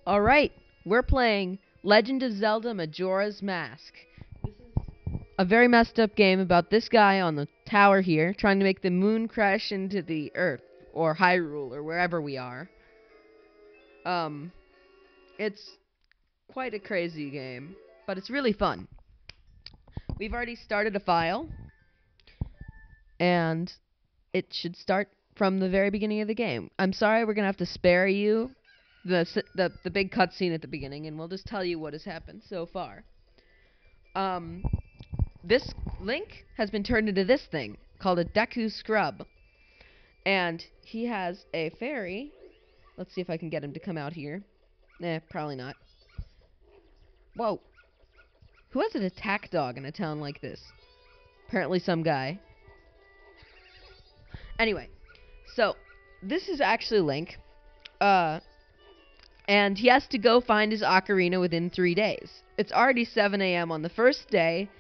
Alright, we're playing Legend of Zelda Majora's Mask. This is a very messed up game about this guy on the tower here trying to make the moon crash into the Earth, or Hyrule, or wherever we are. It's quite a crazy game, but it's really fun. We've already started a file, and it should start from the very beginning of the game. I'm sorry we're going to have to spare you the big cutscene at the beginning, and we'll just tell you what has happened so far. This Link has been turned into this thing called a Deku Scrub, and he has a fairy. Let's see if I can get him to come out here. Probably not. Whoa. Who has an attack dog in a town like this? Apparently some guy. Anyway, so this is actually Link. And he has to go find his ocarina within 3 days. It's already 7 a.m. on the first day,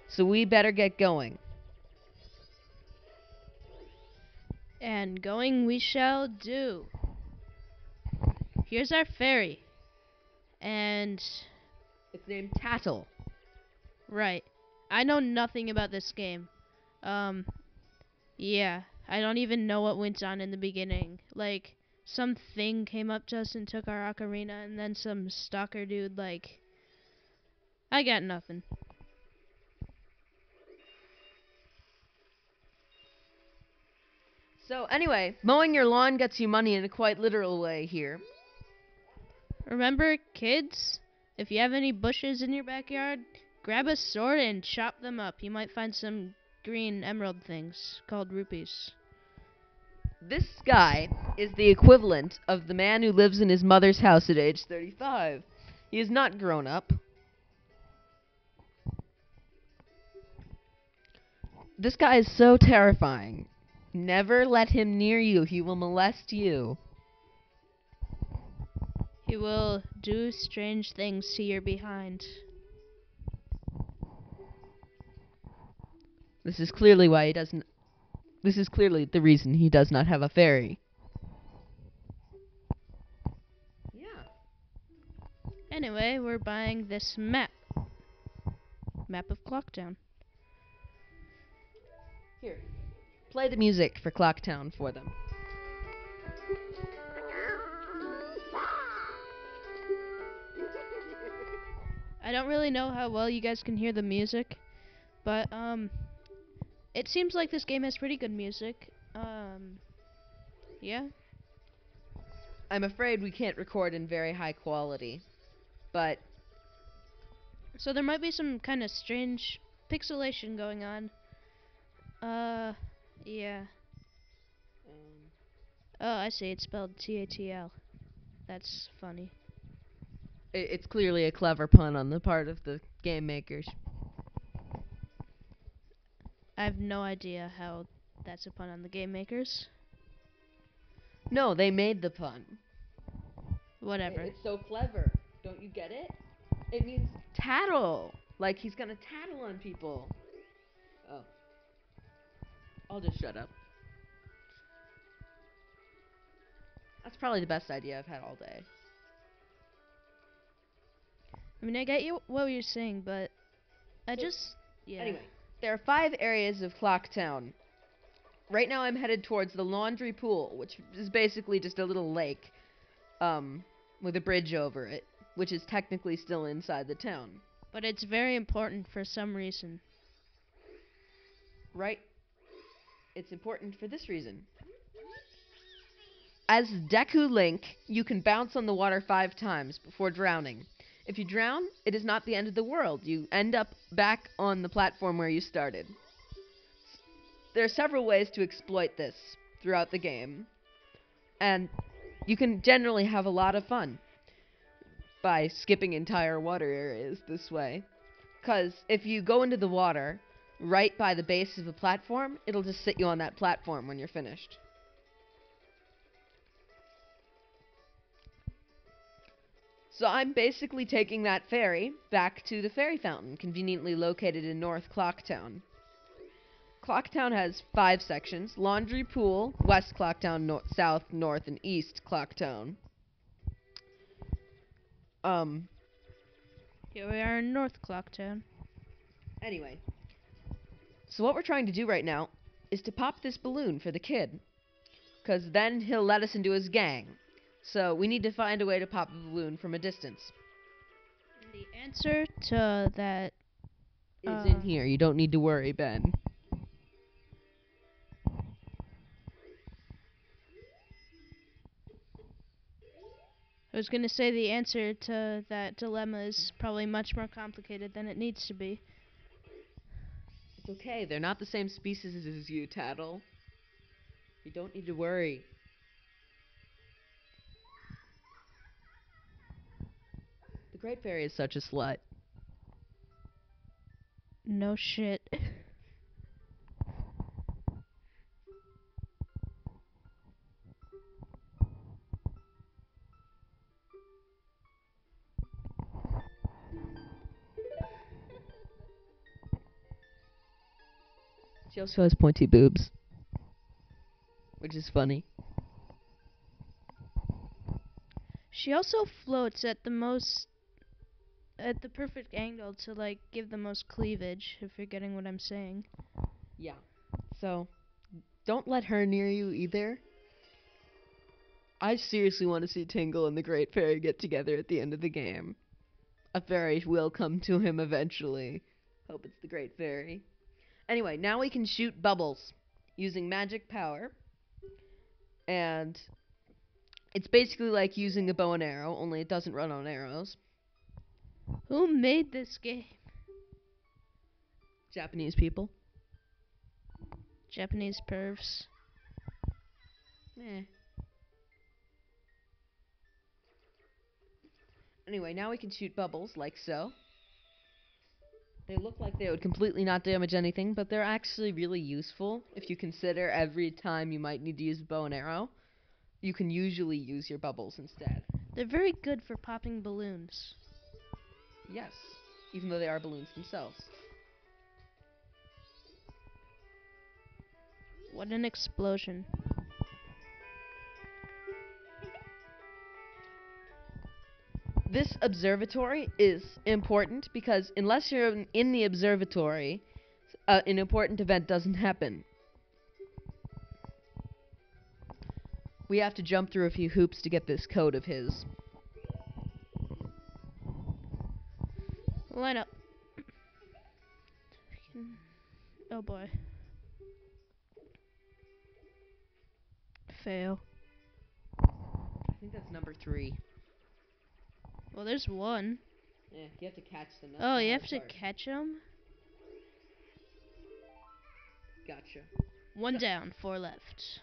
so we better get going. And going we shall do. Here's our fairy. And... It's named Tattle. Right. I know nothing about this game. Yeah. I don't even know what went on in the beginning. Like, some thing came up to us and took our ocarina, and then some stalker dude, like... I got nothing. So, anyway, mowing your lawn gets you money in a quite literal way here. Remember, kids? If you have any bushes in your backyard, grab a sword and chop them up. You might find some green emerald things called rupees. This guy is the equivalent of the man who lives in his mother's house at age 35. He is not grown up. This guy is so terrifying. Never let him near you. He will molest you. He will do strange things to your behind. This is clearly why he doesn't... This is clearly the reason he does not have a fairy. Yeah. Anyway, we're buying this map. Map of Clocktown. Here. Play the music for Clocktown for them. I don't really know how well you guys can hear the music, but, it seems like this game has pretty good music. Yeah. I'm afraid we can't record in very high quality, but... So there might be some kind of strange pixelation going on. Yeah. Oh, I see. It's spelled T-A-T-L. That's funny. It's clearly a clever pun on the part of the game makers. I have no idea how that's a pun on the game makers. No, they made the pun. Whatever. It's so clever. Don't you get it? It means tattle. Like he's gonna tattle on people. Oh. I'll just shut up. That's probably the best idea I've had all day. I mean, I get you what you're saying, but I just... Yeah. Anyway, there are 5 areas of Clocktown. Right now I'm headed towards the Laundry Pool, which is basically just a little lake, with a bridge over it, which is technically still inside the town. But it's very important for some reason. Right? It's important for this reason. As Deku Link, you can bounce on the water 5 times before drowning. If you drown, it is not the end of the world. You end up back on the platform where you started. There are several ways to exploit this throughout the game, and you can generally have a lot of fun by skipping entire water areas this way. Because if you go into the water right by the base of a platform, it'll just sit you on that platform when you're finished. So I'm basically taking that ferry back to the fairy fountain, conveniently located in North Clocktown. Clocktown has 5 sections: Laundry Pool, West Clocktown, South, North, and East Clocktown. Here we are in North Clocktown. Anyway. So what we're trying to do right now is to pop this balloon for the kid. Because then he'll let us into his gang. So we need to find a way to pop a balloon from a distance. And the answer to that Is in here. You don't need to worry, Ben. I was going to say the answer to that dilemma is probably much more complicated than it needs to be. It's okay. They're not the same species as you, Tattle. You don't need to worry. The Great Fairy is such a slut. No shit. She also has pointy boobs. Which is funny. She also floats at the perfect angle to, like, give the most cleavage, if you're getting what I'm saying. Yeah. So, don't let her near you either. I seriously want to see Tingle and the Great Fairy get together at the end of the game. A fairy will come to him eventually. Hope it's the Great Fairy. Anyway, now we can shoot bubbles using magic power. And it's basically like using a bow and arrow, only it doesn't run on arrows. Who made this game? Japanese people. Japanese pervs. Anyway, now we can shoot bubbles, like so. They look like they would completely not damage anything, but they're actually really useful if you consider every time you might need to use a bow and arrow. You can usually use your bubbles instead. They're very good for popping balloons. Yes, even though they are balloons themselves. What an explosion. This observatory is important because unless you're in the observatory, an important event doesn't happen. We have to jump through a few hoops to get this code of his. Line up. Oh boy. Fail. I think that's number 3. Well, there's one. Yeah, you have to catch them. Oh, you have to catch them? Gotcha. 1 down, 4 left.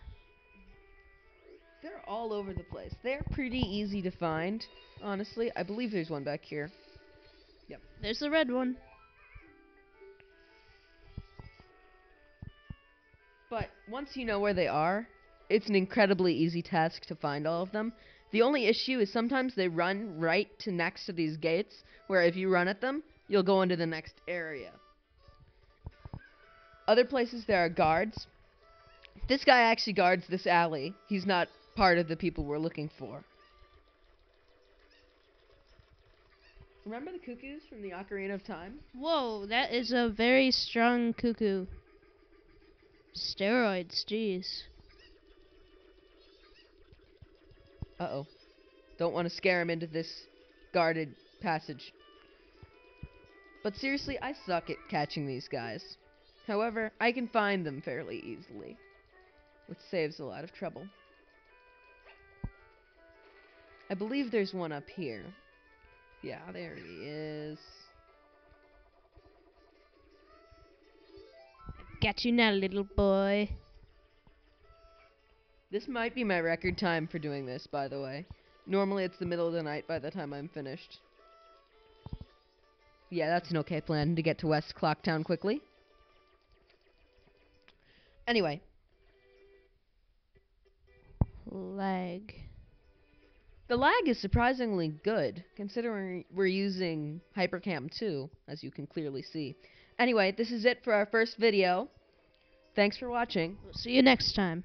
They're all over the place. They're pretty easy to find, honestly. I believe there's one back here. Yep. There's the red one. But once you know where they are, it's an incredibly easy task to find all of them. The only issue is sometimes they run right to next to these gates, where if you run at them, you'll go into the next area. Other places there are guards. This guy actually guards this alley. He's not part of the people we're looking for. Remember the cuckoos from the Ocarina of Time? Whoa, that is a very strong cuckoo. Steroids, jeez. Uh-oh. Don't want to scare him into this guarded passage. But seriously, I suck at catching these guys. However, I can find them fairly easily, which saves a lot of trouble. I believe there's one up here. Yeah, there he is. Got you now, little boy. This might be my record time for doing this, by the way. Normally it's the middle of the night by the time I'm finished. Yeah, that's an okay plan to get to West Clocktown quickly. Anyway. Lag. The lag is surprisingly good, considering we're using HyperCam 2, as you can clearly see. Anyway, this is it for our first video. Thanks for watching. We'll see you next time.